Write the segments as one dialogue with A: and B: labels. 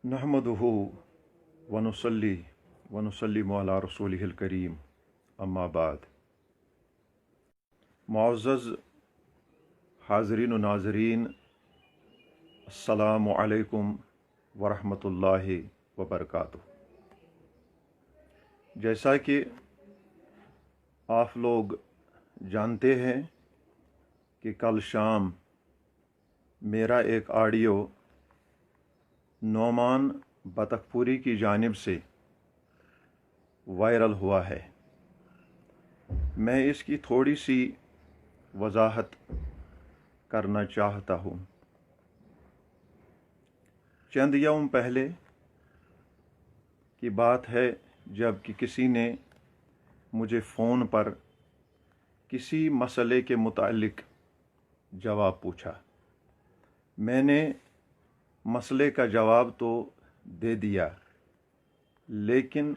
A: नहमदुहु वनुसल्ली वनुसल्लिमु अला रसूलिहिल करीम अम्मा बाद। मुअज़्ज़ज़ हाज़रीन व नाज़रीन, अस्सलामु अलैकुम वरहमतुल्लाहि वबरकातुहू। जैसा कि आप लोग जानते हैं कि कल शाम मेरा एक ऑडियो नोमान बतखपुरी की जानिब से वायरल हुआ है। मैं इसकी थोड़ी सी वजाहत करना चाहता हूँ। चंद यौम पहले की बात है जब कि किसी ने मुझे फ़ोन पर किसी मसले के मुतालिक जवाब पूछा। मैंने मसले का जवाब तो दे दिया, लेकिन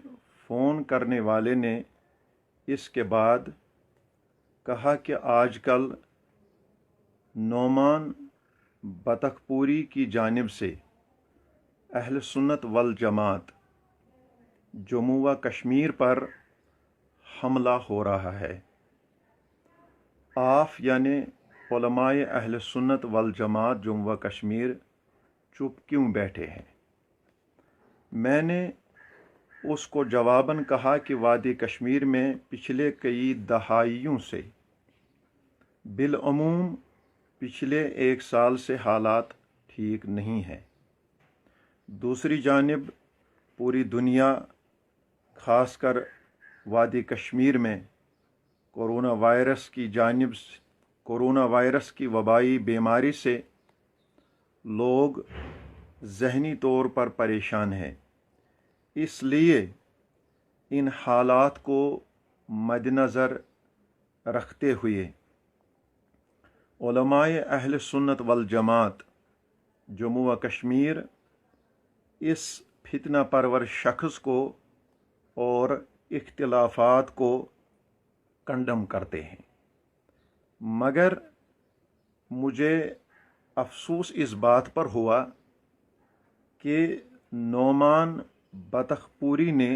A: फ़ोन करने वाले ने इसके बाद कहा कि आजकल नोमान बतखपुरी की जानिब से अहल सुन्नत वल जमात जम्मू व कश्मीर पर हमला हो रहा है। आप यानी उलमाए अहल सुन्नत वल जमात जम्मू व कश्मीर चुप क्यों बैठे हैं? मैंने उसको जवाबन कहा कि वादी कश्मीर में पिछले कई दहाइयों से बिलअमूम पिछले एक साल से हालात ठीक नहीं हैं। दूसरी जानिब पूरी दुनिया ख़ासकर वादी कश्मीर में कोरोना वायरस की वबाई बीमारी से लोग ज़हनी तौर पर परेशान हैं। इसलिए इन हालात को मद्देनज़र रखते हुए उलमाए अहल सुन्नत वल जमात जम्मू व कश्मीर इस फितना परवर शख्स को और इख्तिलाफ़ात को कंडम करते हैं। मगर मुझे अफसोस इस बात पर हुआ कि नोमान बतखपुरी ने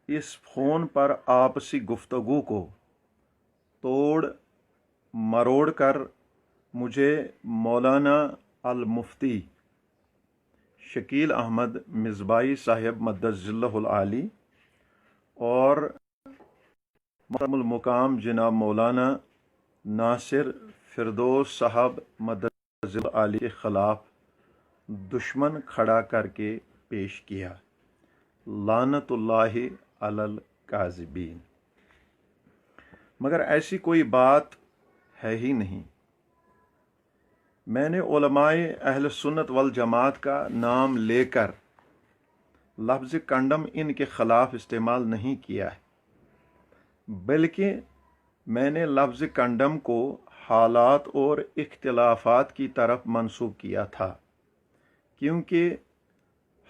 A: इस फ़ोन पर आपसी गुफ्तगू को तोड़ मरोड़ कर मुझे मौलाना अल मुफ्ती शकील अहमद मिसबाई साहिब मद्दज़िल्लहुल आली और मुहतरमुल मुकाम जनाब मौलाना नासिर फिरदौस साहब मद्दज़िल्लहुल आली के ख़िलाफ़ दुश्मन खड़ा करके पेश किया। लानतुल्लाहि अलल काज़िबीन। मगर ऐसी कोई बात है ही नहीं। मैंने उलमाए अहल सुन्नत वल जमात का नाम लेकर लफ्ज़ कंडम इनके ख़िलाफ़ इस्तेमाल नहीं किया है, बल्कि मैंने लफ्ज़ कंडम को हालात और इख्तिलाफ़ात की तरफ मंसूब किया था, क्योंकि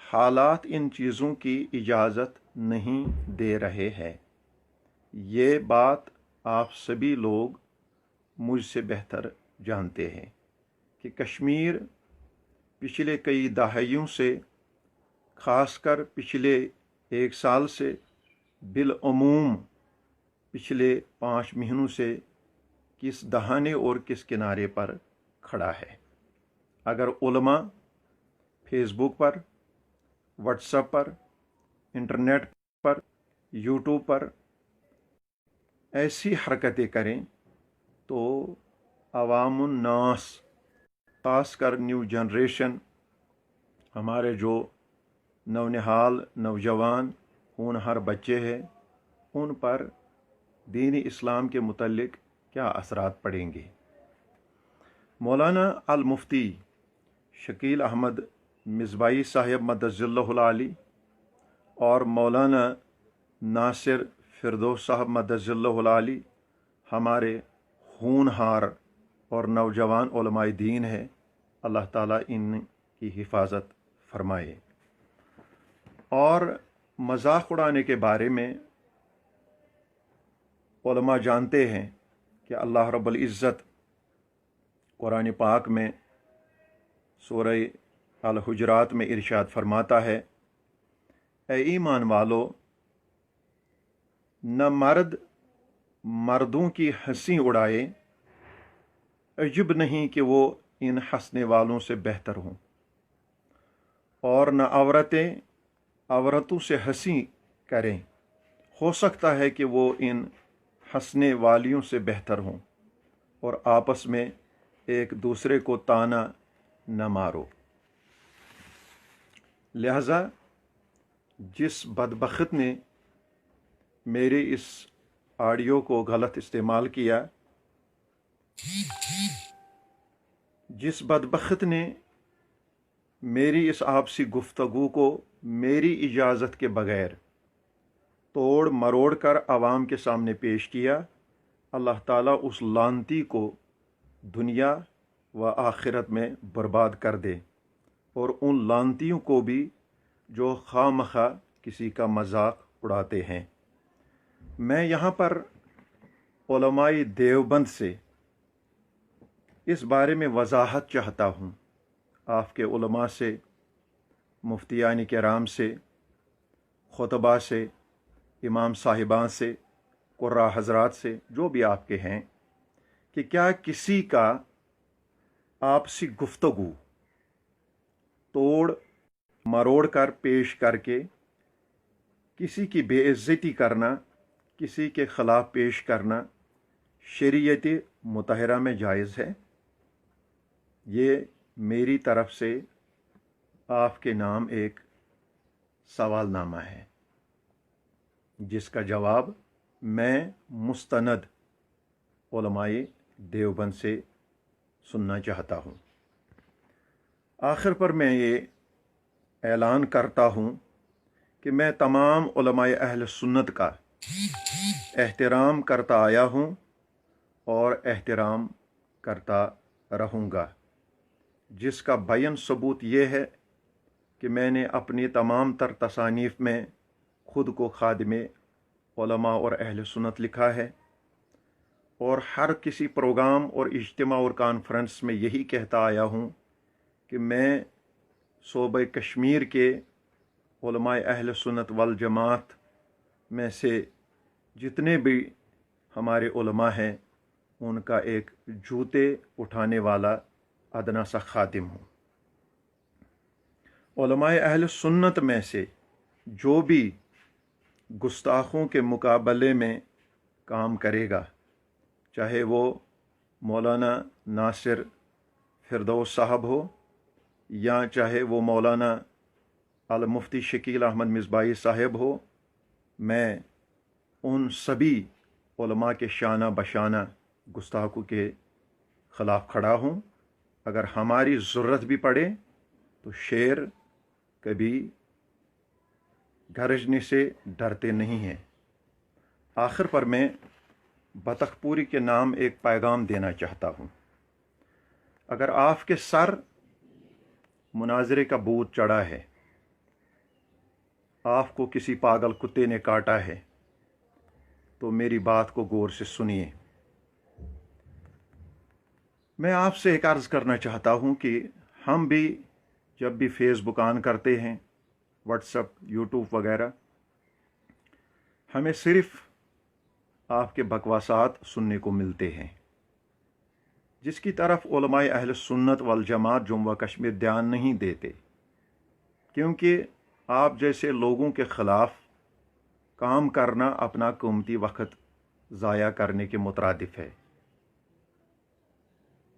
A: हालात इन चीज़ों की इजाज़त नहीं दे रहे हैं। ये बात आप सभी लोग मुझसे बेहतर जानते हैं कि कश्मीर पिछले कई दहाइयों से, ख़ासकर पिछले एक साल से, बिलअमूम पिछले 5 महीनों से किस दहाने और किस किनारे पर खड़ा है। अगर उलमा फेसबुक पर, व्हाट्सएप पर, इंटरनेट पर, यूट्यूब पर ऐसी हरकतें करें तो अवामुन्नास, ख़ासकर न्यू जनरेशन, हमारे जो नौनिहाल नौजवान होनहार बच्चे हैं, उन पर दीनी इस्लाम के मुतल्लिक क्या असरात पड़ेंगे। मौलाना अल मुफ्ती शकील अहमद मिसबाई साहिब मद्दज़िल्लहुल आली और मौलाना नासिर फिरदौस साहब मद्दज़िल्लहुल आली हमारे होनहार और नौजवान उलमाए दीन है। अल्लाह ताला इनकी हिफाजत फरमाए। और मजाक उड़ाने के बारे में उलमा जानते हैं कि अल्लाह रब्बुल इज़्ज़त कुरान पाक में सूरह अल हुजरात में इरशाद फरमाता है, ए ईमान वालो, न मर्द मर्दों की हंसी उड़ाए, अजब नहीं कि वो इन हंसने वालों से बेहतर हों, और न औरतें औरतों से हंसी करें, हो सकता है कि वो इन हंसने वालियों से बेहतर हों, और आपस में एक दूसरे को ताना न मारो। लिहाजा जिस बदबख्त ने मेरे इस ऑडियो को गलत इस्तेमाल किया, जिस बदबख्त ने मेरी इस आपसी गुफ्तगू को मेरी इजाज़त के बगैर तोड़ मरोड़ कर आवाम के सामने पेश किया, अल्लाह ताला उस लानती को दुनिया व आखिरत में बर्बाद कर दे, और उन लानतियों को भी जो खामखा किसी का मजाक उड़ाते हैं। मैं यहाँ पर उलमाए देवबंद से इस बारे में वजाहत चाहता हूँ, आपके उलमा से, मुफ्तियान किराम से, खुतबा से, इमाम साहिबान से, कुर्रा हजरात से, जो भी आपके हैं, कि क्या किसी का आपसी गुफ्तगू तोड़ मरोड़ कर पेश करके किसी की बेइज्जती करना, किसी के ख़िलाफ़ पेश करना शरीयत मुतहरा में जायज़ है? ये मेरी तरफ से आपके नाम एक सवालनामा है, जिसका जवाब मैं मुस्तनद उलमाए देवबंद से सुनना चाहता हूँ। आखिर पर मैं ये ऐलान करता हूँ कि मैं तमाम उलमाए अहल सुन्नत का एहतराम करता आया हूँ और एहतराम करता रहूँगा, जिसका बयान सबूत ये है कि मैंने अपनी तमाम तर तसानीफ़ में ख़ुद को खादिमे उलमा और अहल सुन्नत लिखा है, और हर किसी प्रोग्राम और इज्तिमा और कॉन्फ्रेंस में यही कहता आया हूँ कि मैं सूबे कश्मीर के उलमाए अहल सुन्नत वल जमात में से जितने भी हमारे उलमा हैं, उनका एक जूते उठाने वाला अदना सा खादिम हूँ। उलमाए अहल सुन्नत में से जो भी गुस्ताखों के मुकाबले में काम करेगा, चाहे वो मौलाना नासिर फिरदौस साहब हो, या चाहे वो मौलाना अल मुफ्ती शकील अहमद मिसबाई साहब हो, मैं उन सभी उलमा के शाना बशाना गुस्ताखों के ख़िलाफ़ खड़ा हूँ। अगर हमारी ज़रूरत भी पड़े तो शेर कभी गरजने से डरते नहीं हैं। आखिर पर मैं बतखपुरी के नाम एक पैगाम देना चाहता हूँ। अगर आपके सर मुनाजरे का भूत चढ़ा है, आपको किसी पागल कुत्ते ने काटा है, तो मेरी बात को गौर से सुनिए। मैं आपसे एक अर्ज़ करना चाहता हूँ कि हम भी जब भी फेसबुक ऑन करते हैं, व्हाट्सएप, यूट्यूब वगैरह, हमें सिर्फ़ आपके बकवासात सुनने को मिलते हैं, जिसकी तरफ उलमाए अहल सुन्नत वल जमात जम्मू व कश्मीर ध्यान नहीं देते, क्योंकि आप जैसे लोगों के ख़िलाफ़ काम करना अपना कीमती वक्त ज़ाया करने के मुतरादिफ है।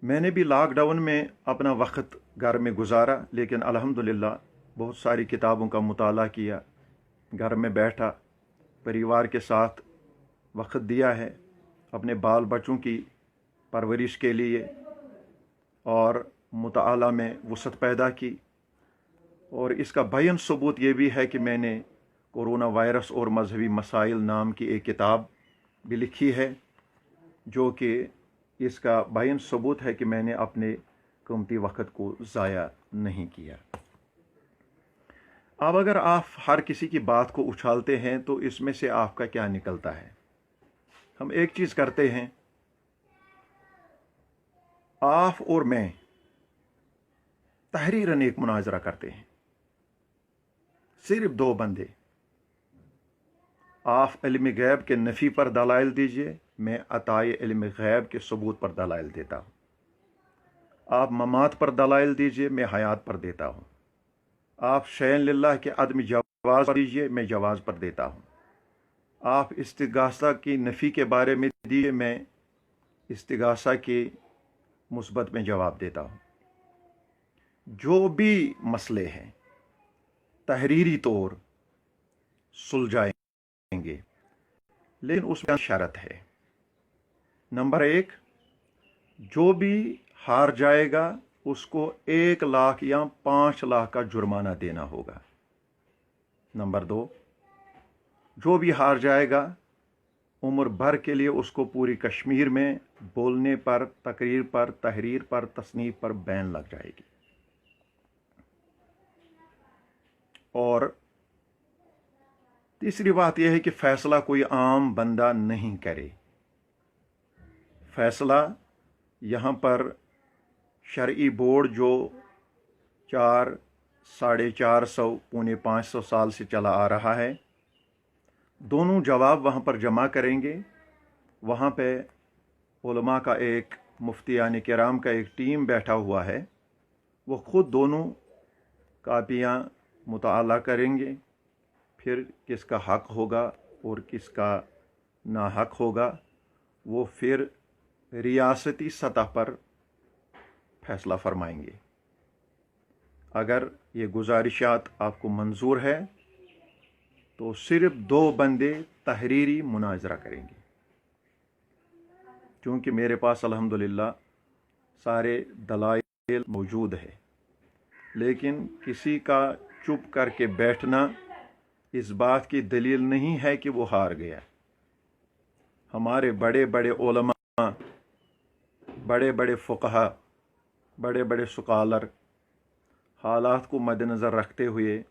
A: मैंने भी लॉकडाउन में अपना वक्त घर में गुजारा, लेकिन अल्हम्दुलिल्लाह बहुत सारी किताबों का मुताला किया, घर में बैठा, परिवार के साथ वक्त दिया है, अपने बाल बच्चों की परवरिश के लिए, और मुताला में वसअत पैदा की। और इसका बयान सबूत ये भी है कि मैंने कोरोना वायरस और मजहबी मसाइल नाम की एक किताब भी लिखी है, जो कि इसका बयान सबूत है कि मैंने अपने कीमती वक्त को ज़ाया नहीं किया। अब अगर आप हर किसी की बात को उछालते हैं तो इसमें से आपका क्या निकलता है? हम एक चीज़ करते हैं, आप और मैं तहरीरन एक मुनाजरा करते हैं, सिर्फ 2 बंदे। आप इल्म गैब के नफ़ी पर दलाइल दीजिए, मैं अताए इल्म गैब के सबूत पर दलाइल देता हूँ। आप ममात पर दलाइल दीजिए, मैं हयात पर देता हूँ। आप शैन लिल्लाह के अदम जवाज़ पर दीजिए, मैं जवाज़ पर देता हूँ। आप इस्तिगासा की नफ़ी के बारे में दीजिए, मैं इस्तिगासा के मुस्बत में जवाब देता हूँ। जो भी मसले हैं तहरीरी तौर सुलझाएंगे, लेकिन उसमें शर्त है। नंबर 1, जो भी हार जाएगा उसको 1 लाख या 5 लाख का जुर्माना देना होगा। नंबर 2, जो भी हार जाएगा उम्र भर के लिए उसको पूरी कश्मीर में बोलने पर, तकरीर पर, तहरीर पर, तसनीफ पर बैन लग जाएगी। और तीसरी बात यह है कि फैसला कोई आम बंदा नहीं करे। फैसला यहाँ पर शरई बोर्ड जो 400-450, 450 साल से चला आ रहा है, दोनों जवाब वहाँ पर जमा करेंगे। वहाँ पे उलमा का एक मुफ्तियान किराम का एक टीम बैठा हुआ है, वो खुद दोनों कापियाँ मुताला करेंगे, फिर किसका हक होगा और किसका नाहक होगा वो फिर रियासती सतह पर फैसला फरमाएंगे। अगर ये गुजारिशात आपको मंजूर है तो सिर्फ 2 बंदे तहरीरी मुनाजरा करेंगे। क्योंकि मेरे पास अल्हम्दुलिल्लाह सारे दलाइल मौजूद है, लेकिन किसी का चुप करके बैठना इस बात की दलील नहीं है कि वो हार गया। हमारे बड़े बड़े उलमा, बड़े बड़े फ़ुक़हा, बड़े बड़े स्कॉलर हालात को मद्देनज़र रखते हुए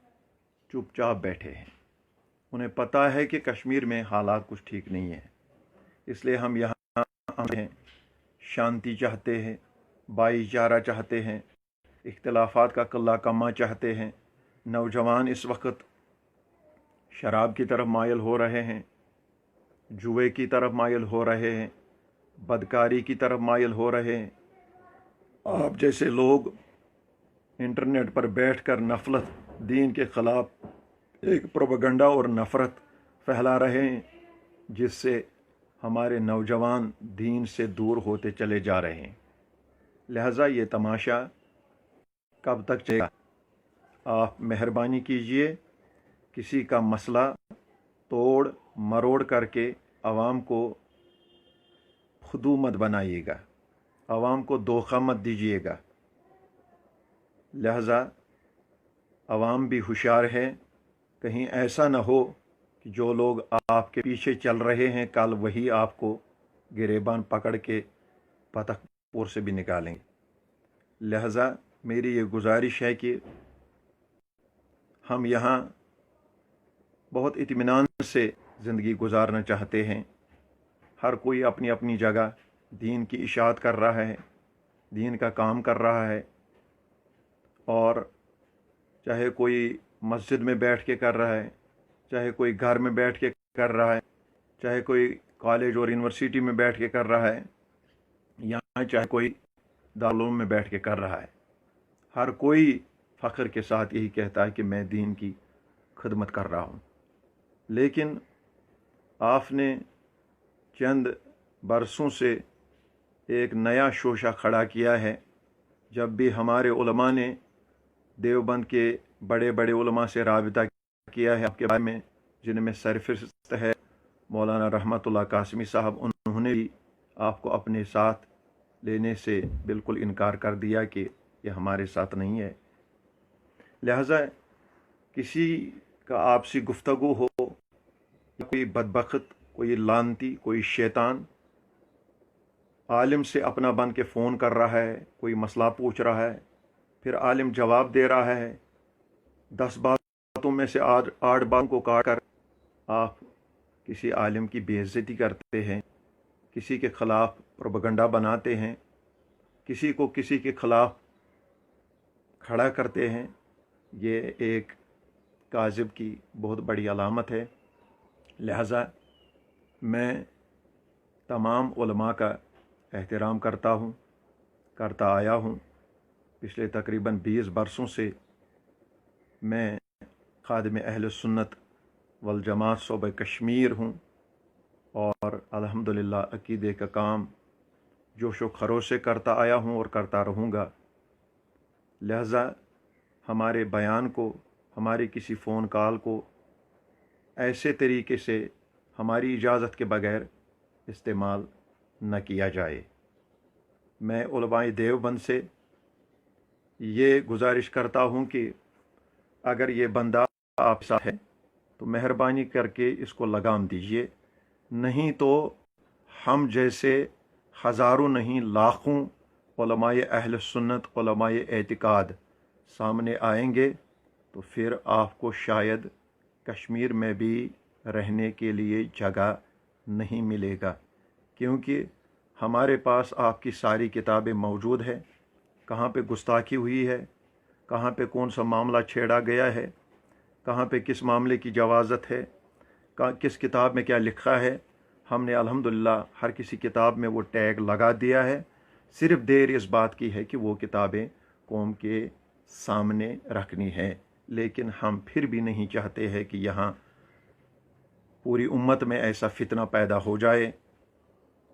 A: चुपचाप बैठे हैं। उन्हें पता है कि कश्मीर में हालात कुछ ठीक नहीं है, इसलिए हम यहाँ आते हैं, शांति चाहते हैं, भाईचारा चाहते हैं, इख्तिलाफ़ात का कल्ला कमा चाहते हैं। नौजवान इस वक्त शराब की तरफ मायल हो रहे हैं, जुए की तरफ मायल हो रहे हैं, बदकारी की तरफ मायल हो रहे हैं। आप जैसे लोग इंटरनेट पर बैठकर नफरत, दीन के ख़िलाफ़ एक प्रोपेगेंडा और नफ़रत फैला रहे हैं, जिससे हमारे नौजवान दीन से दूर होते चले जा रहे हैं। लिहाजा ये तमाशा कब तक चलेगा? आप मेहरबानी कीजिए, किसी का मसला तोड़ मरोड़ करके आवाम को खुदू मत बनाइएगा, आवाम को धोखा मत दीजिएगा। लिहाजा आवाम भी होशियार है, कहीं ऐसा न हो कि जो लोग आपके पीछे चल रहे हैं कल वही आपको गिरेबान पकड़ के पतकपुर से भी निकालेंगे। लिहाजा मेरी ये गुजारिश है कि हम यहाँ बहुत इत्मीनान से ज़िंदगी गुजारना चाहते हैं। हर कोई अपनी अपनी जगह दीन की इशाअत कर रहा है, दीन का काम कर रहा है, और चाहे कोई मस्जिद में बैठ के कर रहा है, चाहे कोई घर में बैठ के कर रहा है, चाहे कोई कॉलेज और यूनिवर्सिटी में बैठ के कर रहा है, या चाहे कोई दारुल में बैठ के कर रहा है। हर कोई फ़ख्र के साथ यही कहता है कि मैं दीन की खिदमत कर रहा हूँ। लेकिन आपने चंद बरसों से एक नया शोशा खड़ा किया है। जब भी हमारे उलमा ने देवबंद के बड़े बड़े उलमा से राबिता किया है आपके बारे में, जिनमें सरफहरिस्त है मौलाना रहमतुल्लाह कासमी साहब, उन्होंने भी आपको अपने साथ लेने से बिल्कुल इनकार कर दिया कि ये हमारे साथ नहीं है। लिहाजा किसी का आपसी गुफ्तगू हो, कोई बदबख्त, कोई लानती, कोई शैतान आलिम से अपना बन के फ़ोन कर रहा है, कोई मसला पूछ रहा है, फिर आलिम जवाब दे रहा है, 10 बातों में से 8 बातों को काट कर आप किसी आलिम की बेइज्जती करते हैं, किसी के ख़िलाफ़ प्रोपेगेंडा बनाते हैं, किसी को किसी के ख़िलाफ़ کھڑا کرتے ہیں، یہ ایک کاذب کی بہت بڑی علامت ہے۔ لہٰذا میں تمام علماء کا احترام کرتا آیا ہوں۔ پچھلے تقریباً 20 برسوں سے میں خادم اہل سنت والجماعت صوبہ کشمیر ہوں، اور الحمدللہ عقیدے کا کام جوش و خروش سے کرتا آیا ہوں اور کرتا رہوں گا۔ لہٰذا ہمارے بیان کو، ہماری کسی فون کال کو ایسے طریقے سے ہماری اجازت کے بغیر استعمال نہ کیا جائے۔ میں علماء دیوبند سے یہ گزارش کرتا ہوں کہ اگر یہ بندہ آپ ساتھ ہے تو مہربانی کر کے اس کو لگام دیجیے، نہیں تو ہم جیسے ہزاروں نہیں لاکھوں علماء اہل سنت، علماء اعتقاد سامنے آئیں گے، تو پھر آپ کو شاید کشمیر میں بھی رہنے کے لیے جگہ نہیں ملے گا، کیونکہ ہمارے پاس آپ کی ساری کتابیں موجود ہیں، کہاں پہ گستاخی ہوئی ہے، کہاں پہ کون سا معاملہ چھیڑا گیا ہے، کہاں پہ کس معاملے کی جوازت ہے، کس کتاب میں کیا لکھا ہے۔ ہم نے الحمدللہ ہر کسی کتاب میں وہ ٹیگ لگا دیا ہے، صرف دیر اس بات کی ہے کہ وہ کتابیں قوم کے سامنے رکھنی ہے۔ لیکن ہم پھر بھی نہیں چاہتے ہیں کہ یہاں پوری امت میں ایسا فتنہ پیدا ہو جائے،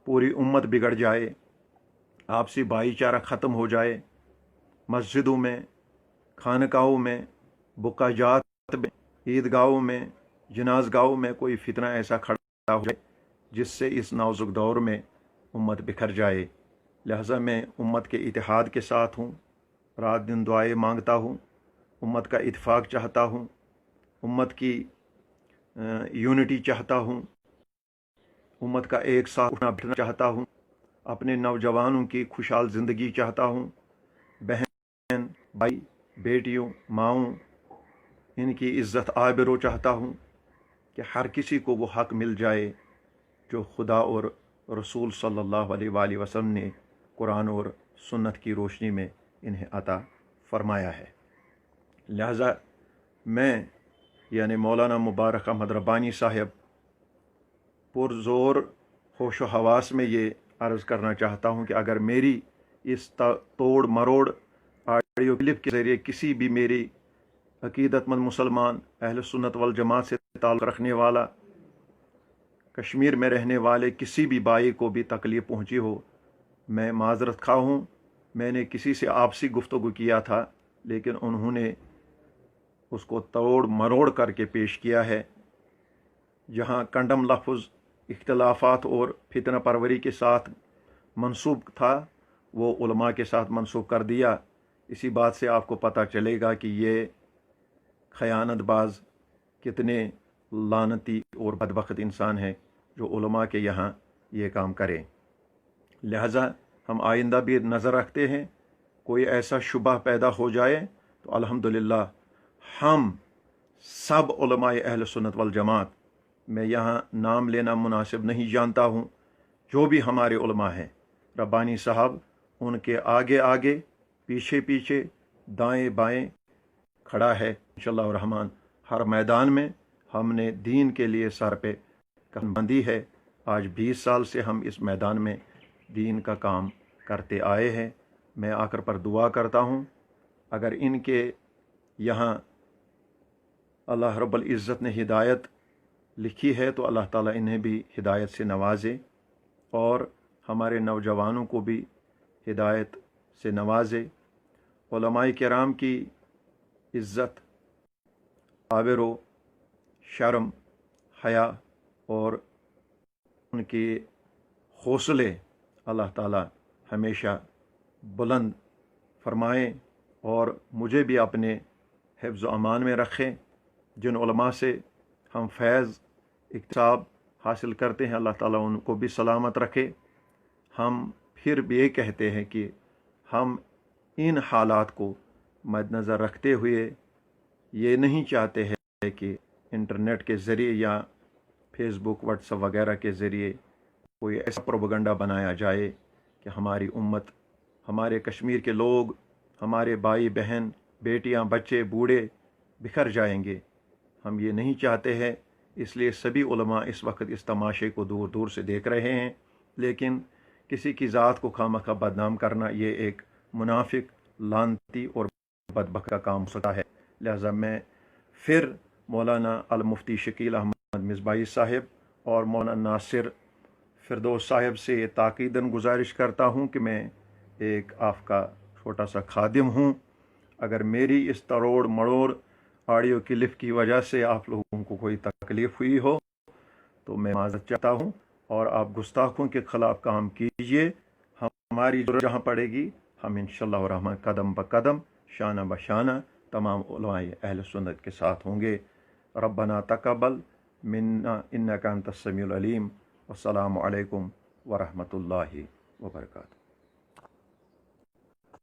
A: پوری امت بگڑ جائے، آپسی بھائی چارہ ختم ہو جائے، مسجدوں میں، خانقاہوں میں، بقا جات میں، عیدگاہوں میں، جناز گاہوں میں کوئی فتنہ ایسا کھڑا ہو جائے جس سے اس نازک دور میں امت بکھر جائے۔ لہٰذا میں امت کے اتحاد کے ساتھ ہوں، رات دن دعائیں مانگتا ہوں، امت کا اتفاق چاہتا ہوں، امت کی یونٹی چاہتا ہوں، امت کا ایک ساتھ اٹھنا بیٹھنا چاہتا ہوں، اپنے نوجوانوں کی خوشحال زندگی چاہتا ہوں، بہن بھائی بیٹیوں ماؤں ان کی عزت آبرو چاہتا ہوں، کہ ہر کسی کو وہ حق مل جائے جو خدا اور رسول صلی اللہ علیہ وآلہ وسلم نے قرآن اور سنت کی روشنی میں انہیں عطا فرمایا ہے۔ لہٰذا میں یعنی مولانا مبارک احمد ربانی صاحب پرزور ہوش و حواس میں یہ عرض کرنا چاہتا ہوں کہ اگر میری اس توڑ مروڑ آڈیو کلپ کے ذریعے کسی بھی میری عقیدت مند مسلمان اہل سنت والجماعت سے تعلق رکھنے والا کشمیر میں رہنے والے کسی بھی بھائی کو بھی تکلیف پہنچی ہو، میں معذرت خواہ ہوں۔ میں نے کسی سے آپسی گفتگو کیا تھا، لیکن انہوں نے اس کو توڑ مروڑ کر کے پیش کیا ہے۔ جہاں کنڈم لفظ اختلافات اور فتنہ پروری کے ساتھ منسوب تھا، وہ علماء کے ساتھ منسوب کر دیا۔ اسی بات سے آپ کو پتہ چلے گا کہ یہ خیانت باز کتنے لعنتی اور بدبخت انسان ہیں جو علماء کے یہاں یہ کام کریں۔ لہٰذا ہم آئندہ بھی نظر رکھتے ہیں، کوئی ایسا شبہ پیدا ہو جائے تو الحمدللہ ہم سب علماء اہل سنت والجماعت، میں یہاں نام لینا مناسب نہیں جانتا ہوں، جو بھی ہمارے علماء ہیں، ربانی صاحب ان کے آگے آگے پیچھے پیچھے دائیں بائیں کھڑا ہے انشاءاللہ الرحمن۔ ہر میدان میں ہم نے دین کے لیے سر پہ کفن بندی ہے۔ آج 20 سال سے ہم اس میدان میں دین کا کام کرتے آئے ہیں۔ میں آ کر پر دعا کرتا ہوں، اگر ان کے یہاں اللہ رب العزت نے ہدایت لکھی ہے تو اللہ تعالیٰ انہیں بھی ہدایت سے نوازے، اور ہمارے نوجوانوں کو بھی ہدایت سے نوازے۔ علماء کرام کی عزت، آبرو، شرم، حیا اور ان کے حوصلے اللہ تعالیٰ ہمیشہ بلند فرمائیں، اور مجھے بھی اپنے حفظ و امان میں رکھیں۔ جن علماء سے ہم فیض اکتساب حاصل کرتے ہیں، اللہ تعالیٰ ان کو بھی سلامت رکھے۔ ہم پھر بھی یہ کہتے ہیں کہ ہم ان حالات کو مد نظر رکھتے ہوئے یہ نہیں چاہتے ہیں کہ انٹرنیٹ کے ذریعے یا فیس بک، واٹس ایپ وغیرہ کے ذریعے کوئی ایسا پروپیگنڈا بنایا جائے کہ ہماری امت، ہمارے کشمیر کے لوگ، ہمارے بھائی بہن बेटियां, बच्चे, बूढ़े बिखर जाएंगे। हम ये नहीं चाहते हैं, इसलिए सभी उलमा इस वक्त इस तमाशे को दूर दूर से देख रहे हैं। लेकिन किसी की ज़ात को खामखा बदनाम करना ये एक मुनाफिक, लानती और बदबख्त का काम हो सकता है। लिहाजा मैं फिर मौलाना अल मुफ्ती शकील अहमद मिसबाही साहिब और मौलाना नासिर फिरदौस साहिब से ये ताकीदन गुजारिश करता हूँ कि मैं एक आपका छोटा सा खादिम हूँ। अगर मेरी इस तरोड़ मड़ोड़ ऑडियो क्लिप की वजह से आप लोगों को कोई तकलीफ़ हुई हो तो मैं माज़रत चाहता हूँ, और आप गुस्ताखों के ख़िलाफ़ काम कीजिए। हमारी ज़रूरत जहाँ पड़ेगी हम इंशाअल्लाह रहमान कदम ब कदम, शाना ब शाना तमाम उलमाए अहल सुन्नत के साथ होंगे। रब्बना तक़ब्बल मिन्ना इन्नका अंतस समीउल अलीम। अस्सलामु अलैकुम व रहमतुल्लाहि व बरकातुहू।